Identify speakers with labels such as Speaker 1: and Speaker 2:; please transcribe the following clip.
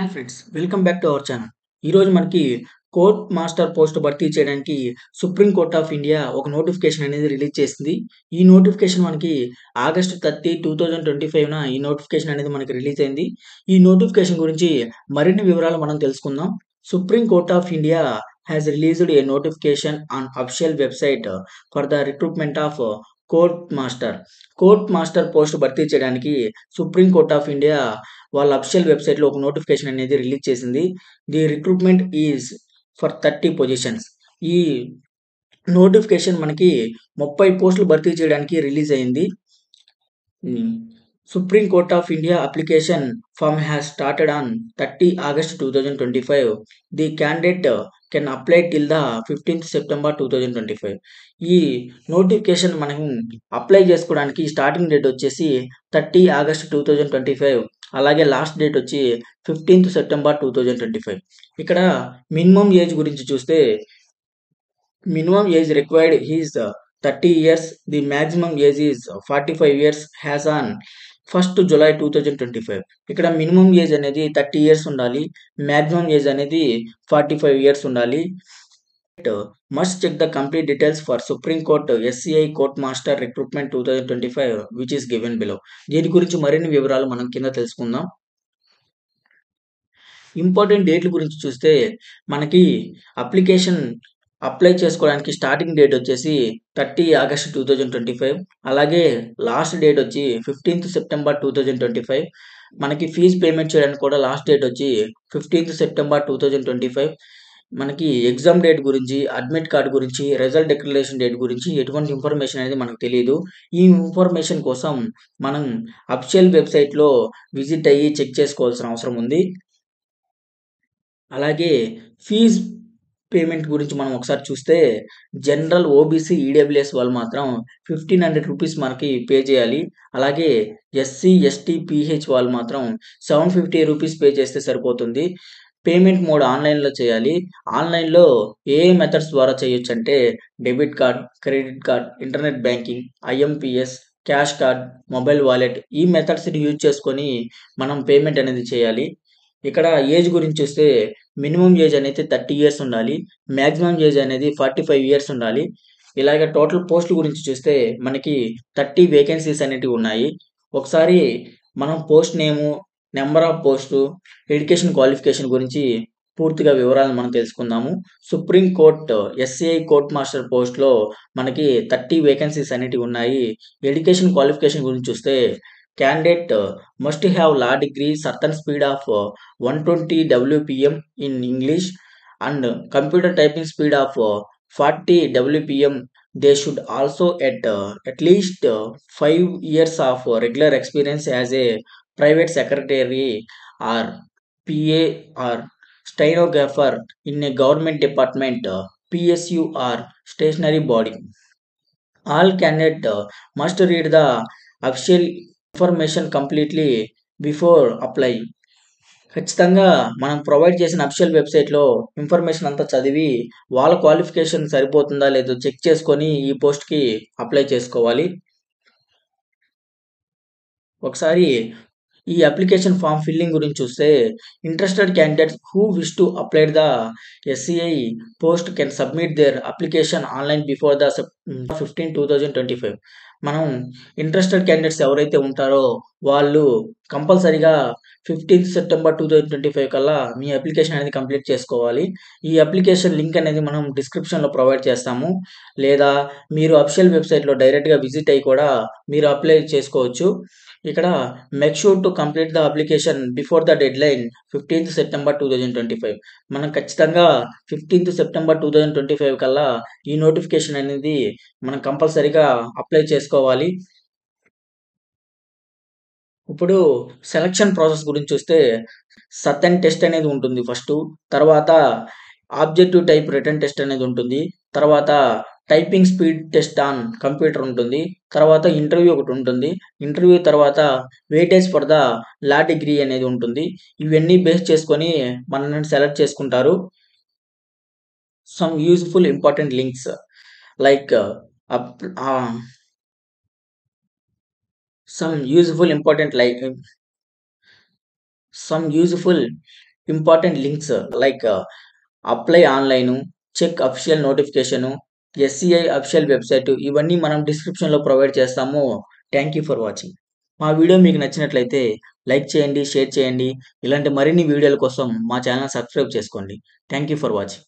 Speaker 1: Hi friends, welcome back to our channel. ఈరోజు మనకి court master post భర్తీ చేయడానికి సుప్రీం కోర్ట్ ఆఫ్ ఇండియా ఒక నోటిఫికేషన్ అనేది రిలీజ్ చేసింది. ఈ నోటిఫికేషన్ మనకి ఆగస్ట్ 30, 2025న ఈ నోటిఫికేషన్ అనేది మనకి రిలీజ్ అయింది. ఈ నోటిఫికేషన్ గురించి మరిన్ని వివరాలు మనం తెలుసుకుందాం. Supreme Court of India has released a notification on official website for the recruitment of court master. Court master post భర్తీ చేయడానికి సుప్రీం కోర్ట్ ఆఫ్ ఇండియా వాళ్ళ అఫిషియల్ వెబ్సైట్లో ఒక నోటిఫికేషన్ అనేది రిలీజ్ చేసింది. The recruitment is for 30 positions. ఈ notification మనకి 30 పోస్టులు భర్తీ చేయడానికి రిలీజ్ అయింది. Supreme Court of India application form has started on 30 August 2025. The candidate can apply till the 15th September 2025. ఈ నోటిఫికేషన్ మనం అప్లై చేసుకోవడానికి స్టార్టింగ్ డేట్ వచ్చేసి 30 ఆగస్ట్ 2025, అలాగే లాస్ట్ డేట్ వచ్చి 15th సెప్టెంబర్ 2025. ఇక్కడ మినిమం ఏజ్ గురించి చూస్తే minimum age required is 30 years. The maximum age is 45 years has on 1st July 2025. ఇక్కడ మినిమం ఏజ్ అనేది 30 ఇయర్స్ ఉండాలి, మ్యాక్సిమం ఏజ్ అనేది 45 ఇయర్స్ ఉండాలి. Must check the complete details for Supreme Court SCI court master recruitment 2025 which is given below. దీని గురించి మరిన్ని వివరాలు మనం కింద తెలుసుకుందాం. ఇంపార్టెంట్ డేట్ల గురించి చూస్తే మనకి అప్లికేషన్ అప్లై చేసుకోవడానికి స్టార్టింగ్ డేట్ వచ్చేసి 30 ఆగస్ట్ 2025, అలాగే లాస్ట్ డేట్ వచ్చి 15th సెప్టెంబర్ 2025. మనకి ఫీజు పేమెంట్ చేయడానికి కూడా లాస్ట్ డేట్ వచ్చి 15th సెప్టెంబర్ 2025. మనకి ఎగ్జామ్ డేట్ గురించి, అడ్మిట్ కార్డ్ గురించి, రిజల్ట్ డిక్లరేషన్ డేట్ గురించి ఎటువంటి ఇన్ఫర్మేషన్ అనేది మనకు తెలియదు. ఈ ఇన్ఫర్మేషన్ కోసం మనం అఫిషియల్ వెబ్సైట్లో విజిట్ అయ్యి చెక్ చేసుకోవాల్సిన అవసరం ఉంది. అలాగే ఫీజు పేమెంట్ గురించి మనం ఒకసారి చూస్తే జనరల్, ఓబీసీ, ఈడబ్ల్యూఎస్ వాళ్ళు మాత్రం 1500 రూపీస్ మనకి పే చేయాలి. అలాగే ఎస్సీ, ఎస్టీ, పీహెచ్ వాళ్ళు మాత్రం 750 రూపీస్ పే చేస్తే సరిపోతుంది. పేమెంట్ మోడ్ ఆన్లైన్లో చేయాలి. ఆన్లైన్లో ఏ మెథడ్స్ ద్వారా చేయొచ్చు అంటే debit card, credit card, internet banking, IMPS, cash card, mobile wallet, ఈ మెథడ్స్ని యూజ్ చేసుకొని మనం పేమెంట్ అనేది చేయాలి. ఇక్కడ ఏజ్ గురించి చూస్తే మినిమం ఏజ్ అనేది 30 ఇయర్స్ ఉండాలి, మ్యాక్సిమం ఏజ్ అనేది 45 ఇయర్స్ ఉండాలి. ఇలాగ టోటల్ పోస్టుల గురించి చూస్తే మనకి 30 వేకెన్సీస్ అనేటివి ఉన్నాయి. ఒకసారి మనం post name, number of post, education qualification గురించి పూర్తిగా వివరాలు మనం తెలుసుకుందాము. Supreme Court SCI court master పోస్ట్లో మనకి 30 వేకెన్సీస్ అనేటివి ఉన్నాయి. ఎడ్యుకేషన్ క్వాలిఫికేషన్ గురించి చూస్తే candidate must have law degree, certain speed of 120 WPM in English and computer typing speed of 40 WPM. They should also at least 5 years of regular experience as a private secretary or PA or stenographer in a government department, PSU or stationary body. All candidate must read the official information completely before apply. ఖచ్చితంగా మనం provide చేసిన official వెబ్సైట్లో information అంతా చదివి వాళ్ళ qualification సరిపోతుందా లేదో check చేసుకొని ఈ పోస్ట్కి అప్లై చేసుకోవాలి. ఒకసారి ఈ అప్లికేషన్ ఫామ్ ఫిల్లింగ్ గురించి చూస్తే interested candidates who wish to apply the SCI post can submit their application online before the 15, 2025. మనం ఇంట్రెస్టెడ్ క్యాండిడేట్స్ ఎవరైతే ఉంటారో వాళ్ళు కంపల్సరీగా 15th సెప్టెంబర్ 2025 కల్లా మీ అప్లికేషన్ అనేది కంప్లీట్ చేసుకోవాలి. ఈ అప్లికేషన్ లింక్ అనేది మనం డిస్క్రిప్షన్లో ప్రొవైడ్ చేస్తాము, లేదా మీరు అఫిషియల్ వెబ్సైట్లో డైరెక్ట్గా విజిట్ అయ్యి కూడా మీరు అప్లై చేసుకోవచ్చు. ఇక్కడ make sure to complete the application before the dead line 15th September 2025. మనం ఖచ్చితంగా 15th సెప్టెంబర్ 2025 కల్లా ఈ నోటిఫికేషన్ అనేది మనం కంపల్సరీగా అప్లై చేసుకోవాలి. ఇప్పుడు సెలక్షన్ ప్రాసెస్ గురించి చూస్తే సర్టెన్ టెస్ట్ అనేది ఉంటుంది ఫస్ట్, తర్వాత ఆబ్జెక్టివ్ టైప్ రిటర్న్ టెస్ట్ అనేది ఉంటుంది, తర్వాత typing speed test on computer ఉంటుంది, తర్వాత ఇంటర్వ్యూ ఒకటి ఉంటుంది. ఇంటర్వ్యూ తర్వాత weightage for the law degree అనేది ఉంటుంది. ఇవన్నీ బేస్ చేసుకొని మనల్ని సెలెక్ట్ చేసుకుంటారు. Some useful important links like some useful important links like apply online, check official notification, SCI official website ఇవన్నీ మనం డిస్క్రిప్షన్‌లో ప్రొవైడ్ చేస్తాము. Thank you for watching. మా వీడియో మీకు నచ్చినట్లయితే లైక్ చేయండి, షేర్ చేయండి. ఇలాంటి మరిన్ని వీడియోల కోసం మా ఛానెల్ సబ్స్క్రైబ్ చేసుకోండి. Thank you for watching.